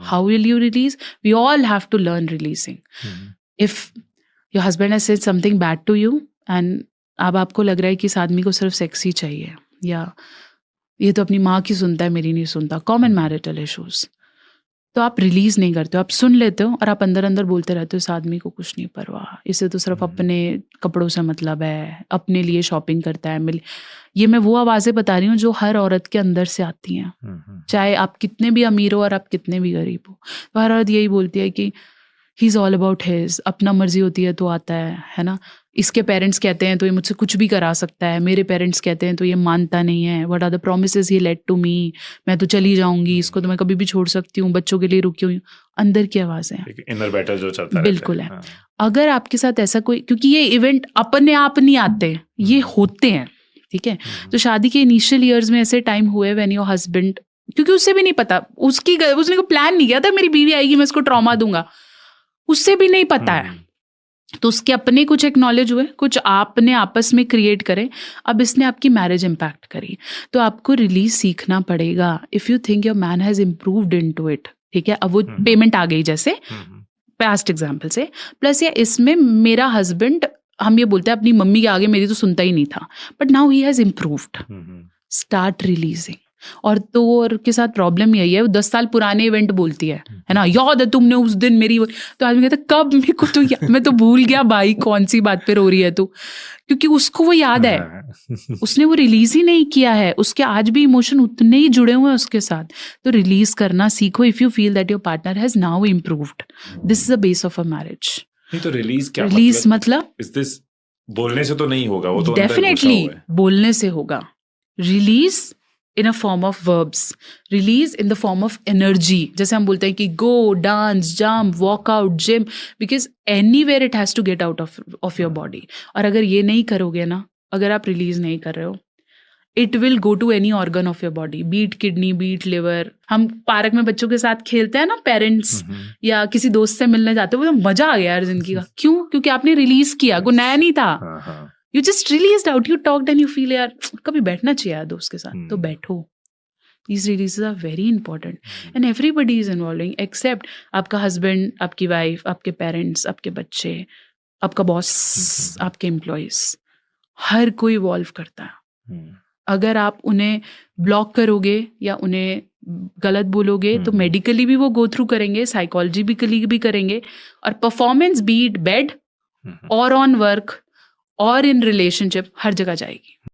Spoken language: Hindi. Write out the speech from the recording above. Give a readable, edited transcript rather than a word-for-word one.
How will you release? We all have to learn releasing. If your husband has said something bad to you and अब आपको लग रहा है कि इस आदमी को सिर्फ सेक्स ही चाहिए, या ये तो अपनी माँ की सुनता है मेरी नहीं सुनता, कॉमन मैरिटल इश्यूज, तो आप रिलीज नहीं करते हो, आप सुन लेते हो और आप अंदर अंदर बोलते रहते हो इस आदमी को कुछ नहीं परवाह, इसे तो सिर्फ अपने कपड़ों से मतलब है, अपने लिए शॉपिंग करता है। ये मैं वो आवाज़ें बता रही हूँ जो हर औरत के अंदर से आती हैं, चाहे आप कितने भी अमीर हो और आप कितने भी गरीब हो। तो हर औरत यही बोलती है कि he is all about his, अपना मर्जी होती है तो आता है ना, इसके पेरेंट्स कहते हैं तो ये मुझसे कुछ भी करा सकता है, मेरे पेरेंट्स कहते हैं तो ये मानता नहीं है, what are the promises he led to me, मैं तो चली जाऊंगी, इसको तो मैं कभी भी छोड़ सकती हूँ, बच्चों के लिए रुकी हुई हूँ। अंदर की आवाज़ है, इनर बैटल जो चलता है, बिल्कुल है। अगर आपके साथ ऐसा कोई, क्योंकि ये इवेंट अपने आप नहीं आते, ये होते हैं, ठीक है। तो शादी के इनिशियल ईयर्स में ऐसे टाइम हुए व्हेन योर हस्बैंड, क्योंकि उससे भी नहीं पता, उसने को प्लान नहीं किया था मेरी बीवी आएगी मैं इसको ट्रॉमा दूंगा, उससे भी नहीं पता है, तो उसके अपने कुछ एक्नॉलेज हुए, कुछ आपने आपस में क्रिएट करे, अब इसने आपकी मैरिज इम्पैक्ट करी, तो आपको रिलीज सीखना पड़ेगा। If you think your man has improved into it, ठीक है, अब वो पेमेंट आ गई जैसे पास्ट एग्जाम्पल से, प्लस या इसमें मेरा हस्बैंड, हम ये बोलते हैं अपनी मम्मी के आगे मेरी तो सुनता ही नहीं था, but now he has improved, start releasing. और तो और के साथ प्रॉब्लम यही है, वो 10 साल पुराने इवेंट बोलती है ना, याद है तुमने उस दिन मेरी, तो आदमी कहता है कब, मेरे को तो मैं तो भूल गया भाई कौन सी बात पे रो रही है तू, क्योंकि उसको वो याद है, उसने वो रिलीज ही नहीं किया है, उसके आज भी इमोशन उतने ही जुड़े हुए हैं उसके साथ। तो रिलीज करना सीखो if you feel that your partner has now improved, this is the base of a marriage. तो रिलीज क्या, रिलीज मतलब इज दिस बोलने से तो नहीं होगा, वो तो डेफिनेटली बोलने से होगा। Release in a form of verbs, release in the form of energy, जैसे हम बोलते हैं कि go, dance, jump, walk out, gym, because anywhere it has to get out of your body. और अगर ये नहीं करोगे ना, अगर आप रिलीज नहीं कर रहे हो, it will go to any organ of your body, beat kidney, beat liver। हम पार्क में बच्चों के साथ खेलते हैं ना, पेरेंट्स या किसी दोस्त से मिलने जाते हैं, वो तो मजा आ गया यार जिंदगी का, क्यों? क्योंकि आपने रिलीज किया, को नया नहीं था, You just released out, you talked and you feel यार कभी बैठना चाहिए यार दोस्त के साथ, तो बैठो। These releases are very important and everybody is involving except आपका हस्बैंड, आपकी वाइफ, आपके पेरेंट्स, आपके बच्चे, आपका बॉस, आपके एम्प्लॉयज, हर कोई इवॉल्व करता है। अगर आप उन्हें ब्लॉक करोगे या उन्हें गलत बोलोगे तो मेडिकली भी वो गो थ्रू करेंगे, साइकोलॉजिकली भी करेंगे, और परफॉर्मेंस बी इट बेड और ऑन वर्क और इन रिलेशनशिप हर जगह जाएगी।